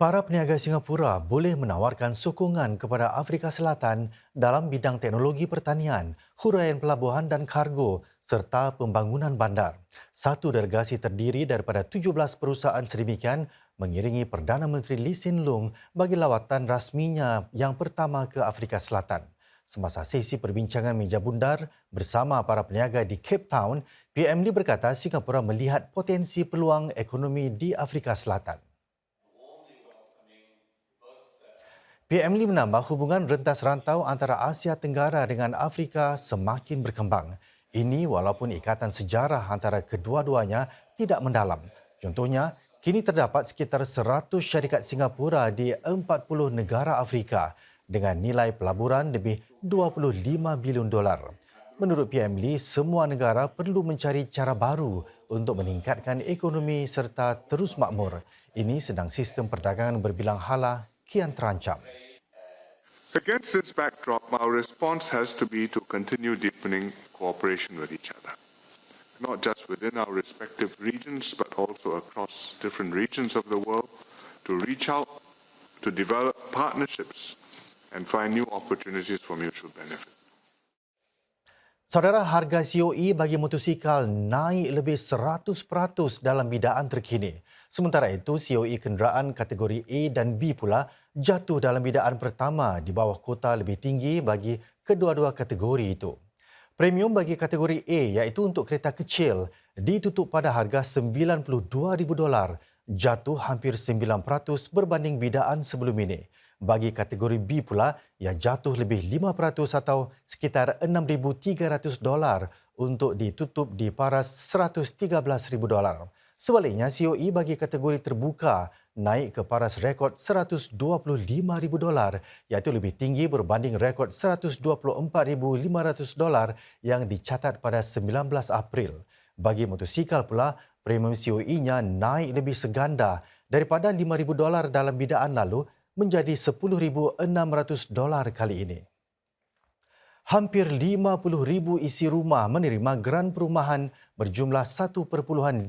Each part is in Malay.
Para peniaga Singapura boleh menawarkan sokongan kepada Afrika Selatan dalam bidang teknologi pertanian, huraian pelabuhan dan kargo serta pembangunan bandar. Satu delegasi terdiri daripada 17 perusahaan sedemikian mengiringi Perdana Menteri Lee Hsien Loong bagi lawatan rasminya yang pertama ke Afrika Selatan. Semasa sesi perbincangan meja bundar bersama para peniaga di Cape Town, PM Lee berkata Singapura melihat potensi peluang ekonomi di Afrika Selatan. PM Lee menambah hubungan rentas rantau antara Asia Tenggara dengan Afrika semakin berkembang. Ini walaupun ikatan sejarah antara kedua-duanya tidak mendalam. Contohnya, kini terdapat sekitar 100 syarikat Singapura di 40 negara Afrika dengan nilai pelaburan lebih 25 bilion dolar. Menurut PM Lee, semua negara perlu mencari cara baru untuk meningkatkan ekonomi serta terus makmur. Ini sedang sistem perdagangan berbilang hala kian terancam. Against this backdrop, our response has to be to continue deepening cooperation with each other, not just within our respective regions, but also across different regions of the world, to reach out, to develop partnerships, and find new opportunities for mutual benefit. Saudara, harga COE bagi motosikal naik lebih 100% dalam bidaan terkini. Sementara itu, COE kenderaan kategori A dan B pula jatuh dalam bidaan pertama di bawah kota lebih tinggi bagi kedua-dua kategori itu. Premium bagi kategori A iaitu untuk kereta kecil ditutup pada harga $92,000, jatuh hampir 9% berbanding bidaan sebelum ini. Bagi kategori B pula, ia jatuh lebih 5% atau sekitar $6,300 untuk ditutup di paras $113,000. Sebaliknya, COE bagi kategori terbuka naik ke paras rekod $125,000, iaitu lebih tinggi berbanding rekod $124,500 yang dicatat pada 19 April. Bagi motosikal pula, premium COE-nya naik lebih seganda daripada $5,000 dalam bidaan lalu menjadi $10,600 kali ini. Hampir 50,000 isi rumah menerima geran perumahan berjumlah $1.56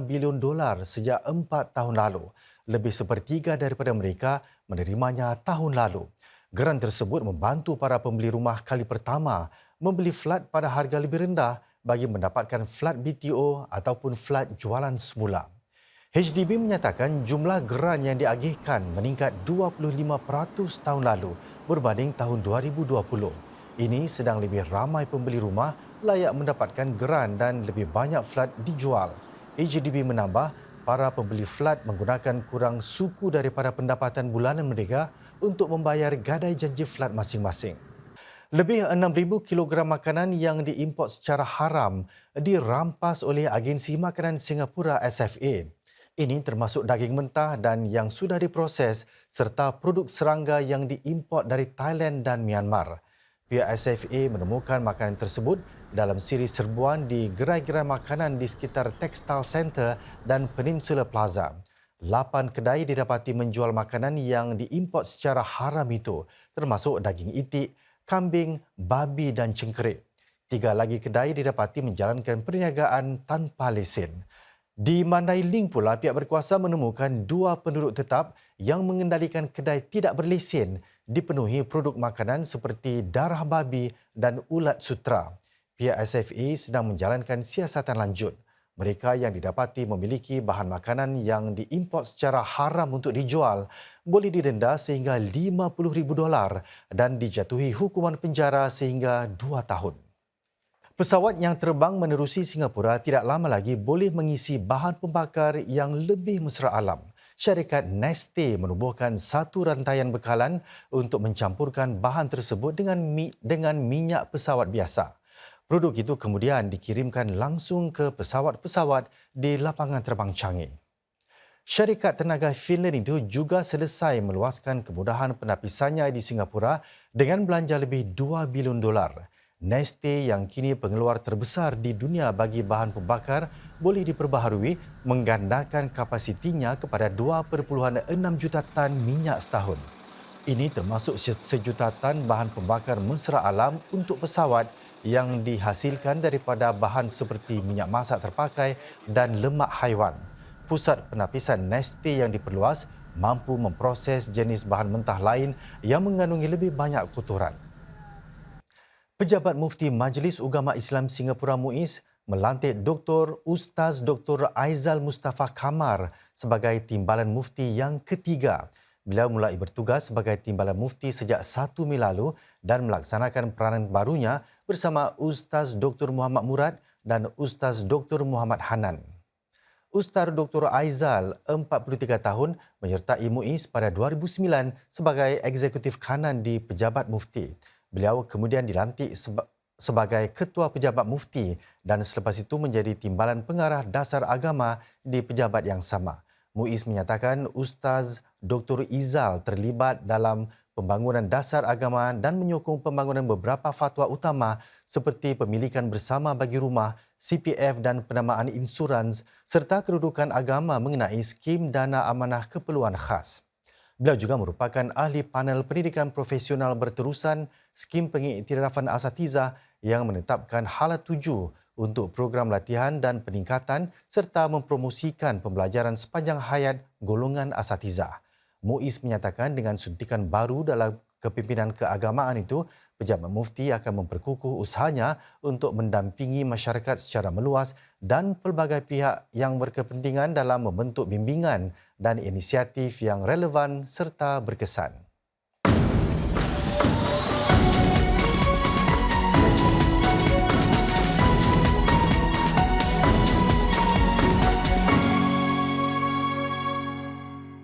bilion sejak 4 tahun lalu. Lebih sepertiga daripada mereka menerimanya tahun lalu. Geran tersebut membantu para pembeli rumah kali pertama membeli flat pada harga lebih rendah bagi mendapatkan flat BTO ataupun flat jualan semula. HDB menyatakan jumlah geran yang diagihkan meningkat 25% tahun lalu berbanding tahun 2020. Ini sedang lebih ramai pembeli rumah layak mendapatkan geran dan lebih banyak flat dijual. HDB menambah, para pembeli flat menggunakan kurang suku daripada pendapatan bulanan mereka untuk membayar gadai janji flat masing-masing. Lebih 6,000 kilogram makanan yang diimport secara haram dirampas oleh Agensi Makanan Singapura SFA. Ini termasuk daging mentah dan yang sudah diproses serta produk serangga yang diimport dari Thailand dan Myanmar. Pihak SFA menemukan makanan tersebut dalam siri serbuan di gerai-gerai makanan di sekitar Textile Center dan Peninsula Plaza. 8 kedai didapati menjual makanan yang diimport secara haram itu, termasuk daging itik, kambing, babi dan cengkerik. 3 lagi kedai didapati menjalankan perniagaan tanpa lesen. Di Mandai Link pula, pihak berkuasa menemukan 2 penduduk tetap yang mengendalikan kedai tidak berlesen dipenuhi produk makanan seperti darah babi dan ulat sutra. Pihak SFA sedang menjalankan siasatan lanjut. Mereka yang didapati memiliki bahan makanan yang diimport secara haram untuk dijual boleh didenda sehingga $50,000 dan dijatuhi hukuman penjara sehingga 2 tahun. Pesawat yang terbang menerusi Singapura tidak lama lagi boleh mengisi bahan pembakar yang lebih mesra alam. Syarikat Neste menubuhkan satu rantaian bekalan untuk mencampurkan bahan tersebut dengan minyak pesawat biasa. Produk itu kemudian dikirimkan langsung ke pesawat-pesawat di lapangan terbang Changi. Syarikat tenaga Finland itu juga selesai meluaskan kemudahan penapisannya di Singapura dengan belanja lebih $2 bilion. Neste yang kini pengeluar terbesar di dunia bagi bahan pembakar boleh diperbaharui menggandakan kapasitinya kepada 2.6 juta tan minyak setahun. Ini termasuk sejuta tan bahan pembakar mesra alam untuk pesawat yang dihasilkan daripada bahan seperti minyak masak terpakai dan lemak haiwan. Pusat penapisan Neste yang diperluas mampu memproses jenis bahan mentah lain yang mengandungi lebih banyak kotoran. Pejabat Mufti Majlis Ugama Islam Singapura MUIS melantik Ustaz Dr. Aizal Mustafa Kamar sebagai Timbalan Mufti yang ketiga. Beliau mulai bertugas sebagai Timbalan Mufti sejak 1 Mei lalu dan melaksanakan peranan barunya bersama Ustaz Dr. Muhammad Murad dan Ustaz Dr. Muhammad Hanan. Ustaz Dr. Aizal, 43 tahun, menyertai MUIS pada 2009 sebagai Eksekutif Kanan di Pejabat Mufti. Beliau kemudian dilantik sebagai Ketua Pejabat Mufti dan selepas itu menjadi Timbalan Pengarah Dasar Agama di pejabat yang sama. MUIS menyatakan Ustaz Dr. Izal terlibat dalam pembangunan dasar agama dan menyokong pembangunan beberapa fatwa utama seperti pemilikan bersama bagi rumah, CPF dan penamaan insurans serta kedudukan agama mengenai skim dana amanah keperluan khas. Beliau juga merupakan ahli panel pendidikan profesional berterusan skim pengiktirafan asatiza yang menetapkan hala 7 untuk program latihan dan peningkatan serta mempromosikan pembelajaran sepanjang hayat golongan asatiza. MUIS menyatakan dengan suntikan baru dalam kepimpinan keagamaan itu, Pejabat Mufti akan memperkukuh usahanya untuk mendampingi masyarakat secara meluas dan pelbagai pihak yang berkepentingan dalam membentuk bimbingan dan inisiatif yang relevan serta berkesan.